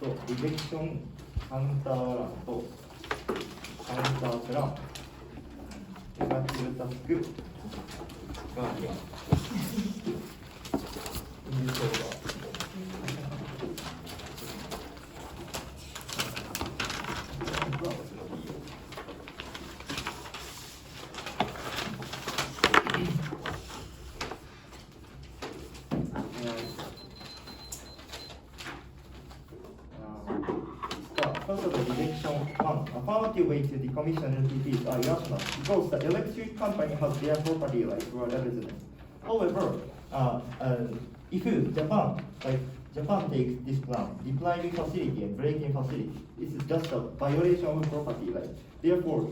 リジェクションカウンターランとカウンタープランネガティブタスクガーディアンインディソーダーFirst of all, rejection one, affirmative way to decommission NPPs are irrational because the electric company has their property rights for residents. However, if Japan takes this plan, depriving facility and breaking facility, this is just a violation of property rights. Therefore,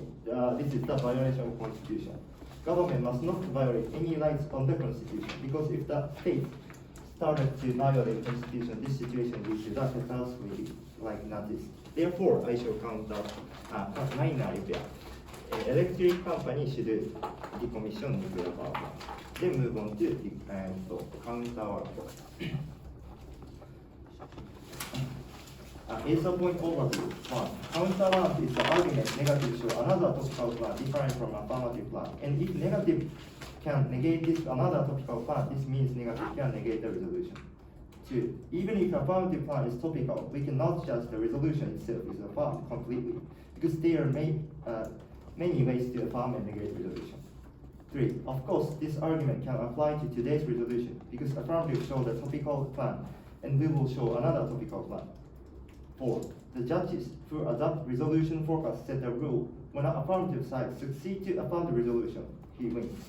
this is the violation of constitution. Government must not violate any rights on the constitution because if the state started to violate the constitution, this situation will be that catastrophe like Nazis. Therefore, I shall count the minor repair. Electric company should decommission nuclear power plant. Then move on to counter work. Answer point overview. One, counter warrant is the argument negative show another topical plan different from affirmative plan. And if negative can negate this another topical plan, this means negative can negate the resolution. Two, even if affirmative plan is topical, we cannot judge the resolution itself is affirmed completely because there are many ways to affirm and negate resolution. Three, of course, this argument can apply to today's resolution because affirmative show the topical plan and we will show another topical plan. Four, the judges who adopt resolution forecast set a rule when an affirmative side succeeds to affirm the resolution, he wins.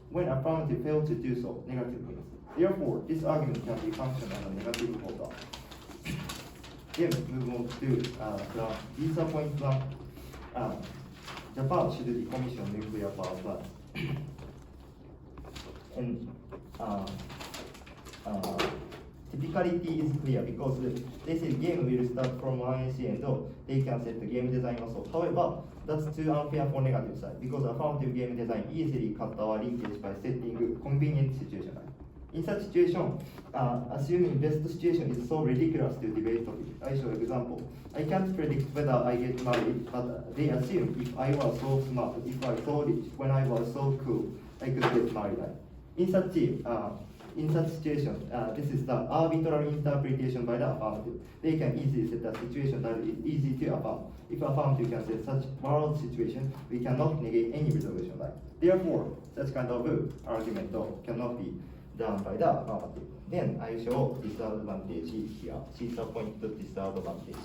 When affirmative fails to do so, negative wins. Therefore, this argument can be functioned as a negative holder. Then move on to visa point plan. Japan should decommission nuclear power plants. And typicality is clear because they say game will start from 1AC and they can set the game design also. However, that's too unfair for negative side because affirmative game design easily cut our leakage by setting convenient situation. In such situation, assuming best situation is so ridiculous to debate topic. I show example. I can't predict whether I get married, but they assume if I was so smart, if I so rich, when I was so cool, I could get married. In such situation, this is the arbitrary interpretation by the affirmative. They can easily set a situation that is easy to affirm. If affirmative can set such world situation, we cannot negate any resolution right. Therefore, such kind of argument cannot be done by the affirmative. Then I show disadvantage here. Caesar point to disadvantage.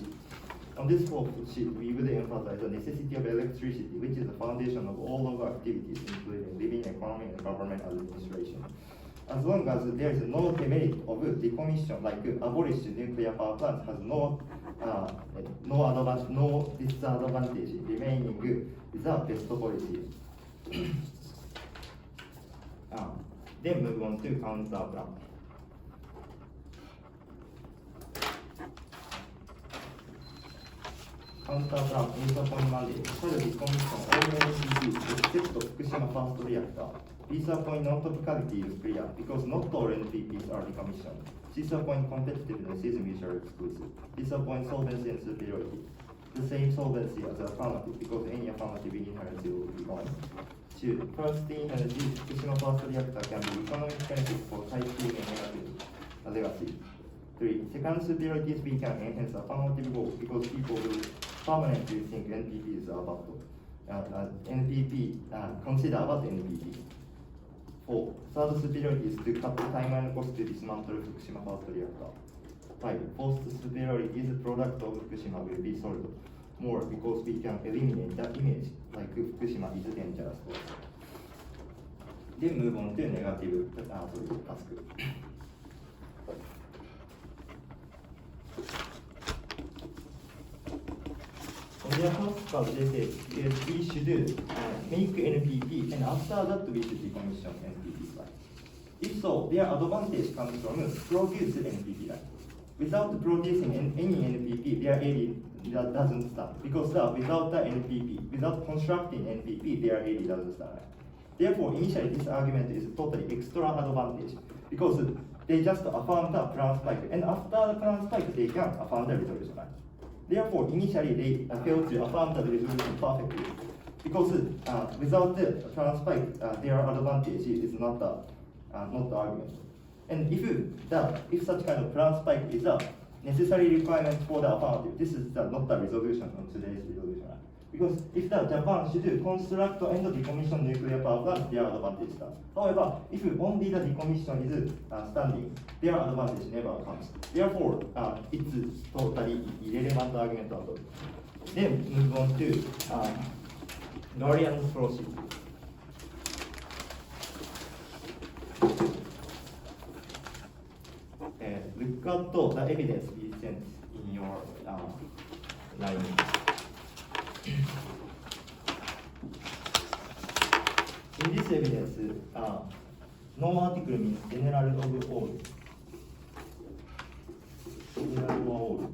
On this sheet, we will emphasize the necessity of electricity, which is the foundation of all of our activities, including living economy and government administration. As long as there is no demerit of decommission, like abolish nuclear power plants, has no disadvantage, remaining is the best policy. Then move on to counter plan. Counter plan, answer point mandate, shall decommission all NPPs except Fukushima first reactor. Visa point non-topicality is clear because not all NPPs are decommissioned. Visa point competitiveness is mutually exclusive. Visa point solvency and superiority. The same solvency as affirmative because any affirmative inheritance will be gone. Two, first energy, Fukushima first reactor can be economic benefit for type 2 and negative legacy. Three, second superiority we can enhance affirmative goal because people will permanently think NPP is about consider about NPP. Four, third superiority is to cut the time and cost to dismantle Fukushima first reactor. Five, fourth superiority is the product of Fukushima will be solved more because we can eliminate the image like Fukushima is dangerous. Then move on to negative task. On their first part, they say we should make NPP and after that we should decommission NPP line. If so, their advantage comes from produce NPP line. Without producing any NPP, their area doesn't start because without the NPP, without constructing NPP, their area doesn't start. Therefore, initially this argument is totally extra advantage because they just affirm the plan spike, and after the plan spike, they can affirm the resolution line. Therefore, initially they fail to affirm the resolution perfectly, because without the plan spike, their advantage is not the argument. And if such kind of plan spike is a necessary requirement for the affirmative, this is not the resolution on today's resolution line. Because if the Japan should construct and decommission nuclear power plants, their advantage starts. However, if only the decommission is standing, their advantage never comes. Therefore, it's totally irrelevant argument at all. Then move on to Gaussian process. Look at the evidence we sent in your line. In this evidence, no article means general of all. General of all.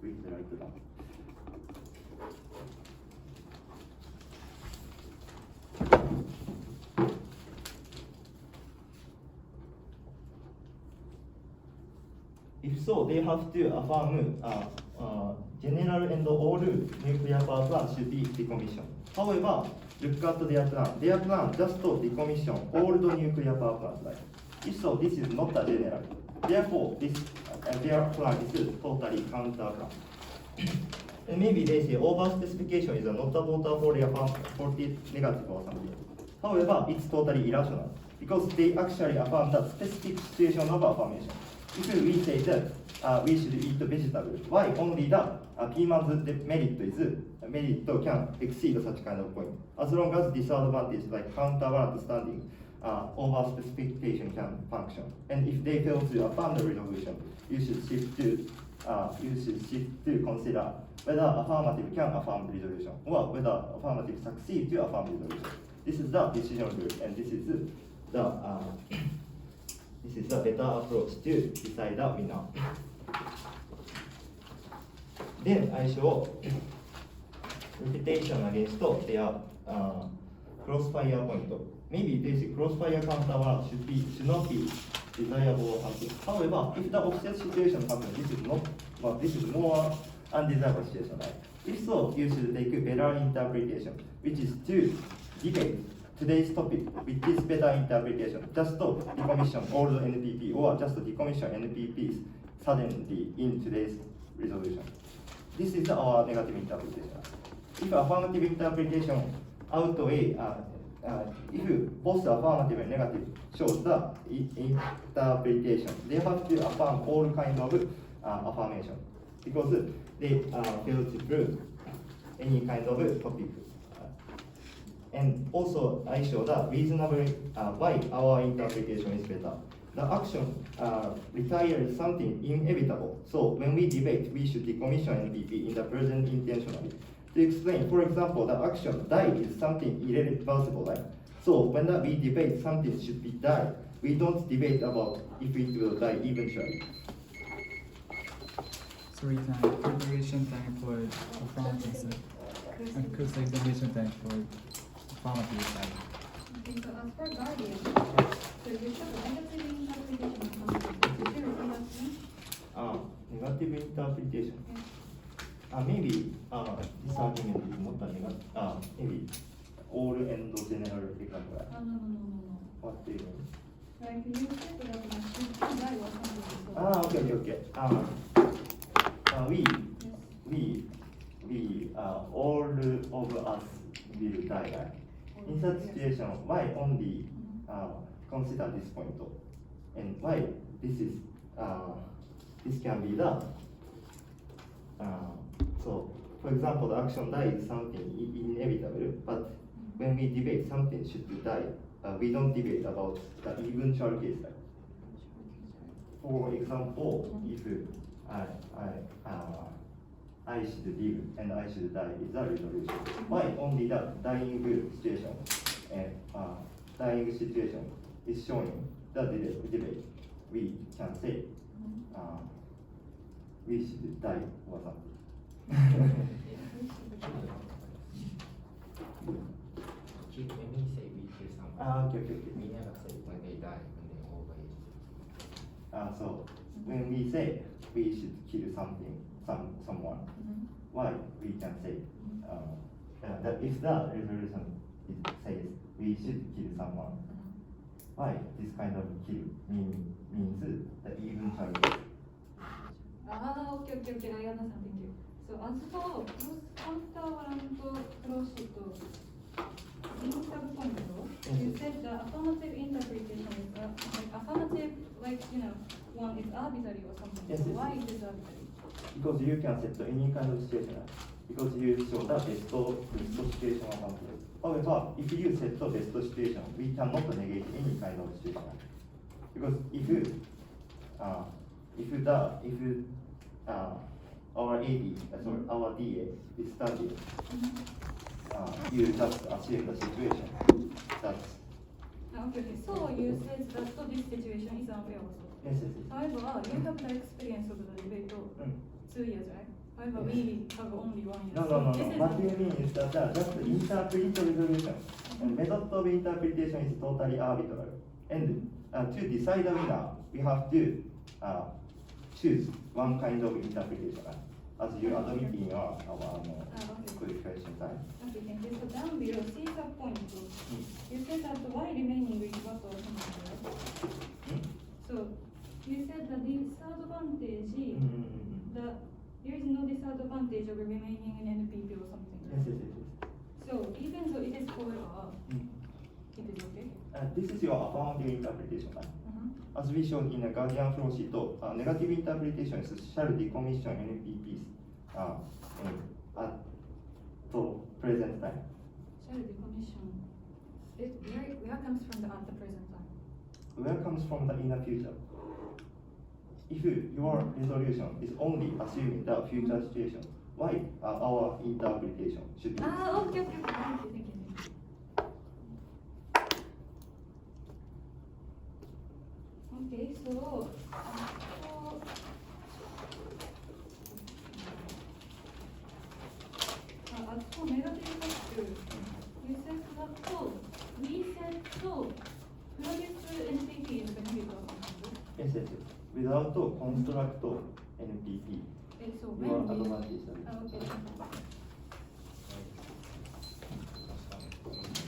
Please write down. If so, they have to affirm general and all nuclear power plants should be decommissioned. However, look at their plan. Their plan just to decommission all the nuclear power plants. Right? If so, this is not a general. Therefore, their plan is totally counter plan. And maybe they say over specification is not a voter for the negative or something. However, it's totally irrational because they actually affirm the specific situation of affirmation. If we say that we should eat vegetables, why only the piman's merit can exceed such kind of point? As long as disadvantage like counterbalance standing over specification can function. And if they fail to affirm the resolution, you should shift to consider whether affirmative can affirm the resolution or whether affirmative succeed to affirm the resolution. This is the decision rule, and this is the better approach to decide the winner. Then I show reputation against their crossfire point. Maybe basic crossfire counterbalance should not be desirable or something. However, if the offset situation happens, this is more undesirable situation, right? If so, you should take a better interpretation, which is to debate today's topic with this better interpretation, just to decommission all the NPP or just to decommission NPPs suddenly in today's resolution. This is our negative interpretation. If affirmative interpretation outweigh, if both affirmative and negative shows the interpretation, they have to affirm all kinds of affirmation because they fail to prove any kind of topic. And also, I show that reasonably why our interpretation is better. The action requires something inevitable. So when we debate, we should decommission NPP in the present intentionally. To explain, for example, the action die is something irreversible, right? So when we debate something should be die, we don't debate about if it will die eventually. Sorry, time, preparation time for affirmative side. And cross-examination time for affirmative side. Okay, so as for guardian, so you show the negative interpretation of affirmative. Could you repeat that to me? Negative interpretation. Maybe this argument is not a negative. Maybe all and general become right. No. What do you mean? Like you said that the machine can die or something. Okay. We all of us will die, right? In such situation, why only consider this point, and why this is this can be the so for example, the action die is something inevitable, but when we debate something should die, we don't debate about the eventual case. Right? For example, if I should live and I should die is a resolution. Why only the dying situation and dying situation is showing the debate? We can say we should die or something. when we say we kill someone, Okay. we never say when they die, when they old age. So when we say we should kill someone, why we can say that if the resolution says we should kill someone, why this kind of kill means the even child? Okay, I understand, thank you. So as for countervalent closure to interpoint, you said the affirmative interpretation is like affirmative, like one is arbitrary or something. Yes, So yes, why yes. is it arbitrary? Because you can set any kind of situation. Because you show the best situation or something. However, if you set the best situation, we cannot negate any kind of situation. Because our our DA is studying, you just assume the situation. That's Okay. So you said that this situation is unfair also. yes. However, you have the experience of the debate of 2 years, right? However, Yes. we have only 1 year. No. So this is What you mean is that just the interpret resolution. And method of interpretation is totally arbitrary. And to decide the winner, we have to choose one kind of interpretation, as you admit in your quick question time. Okay, thank you. So down below, see the point. You said that why remaining with what or something, right? So you said that the disadvantage, there is no disadvantage of remaining in NPP or something. Right? Yes. So even though it is forever, it is okay. This is your affirmative interpretation. As we showed in the Guardian flow sheet, negative interpretation is shall decommission NPPs at present time. Shall decommission. Where comes from the at the present time? Where comes from the inner future? If your resolution is only assuming the future situation, why our interpretation should be? Okay. Thank you. Okay, so as for negative factor, you said that we said produce NPP is benefit or something. Yes. Without construct NPP, Okay, so your when we advantage. okay.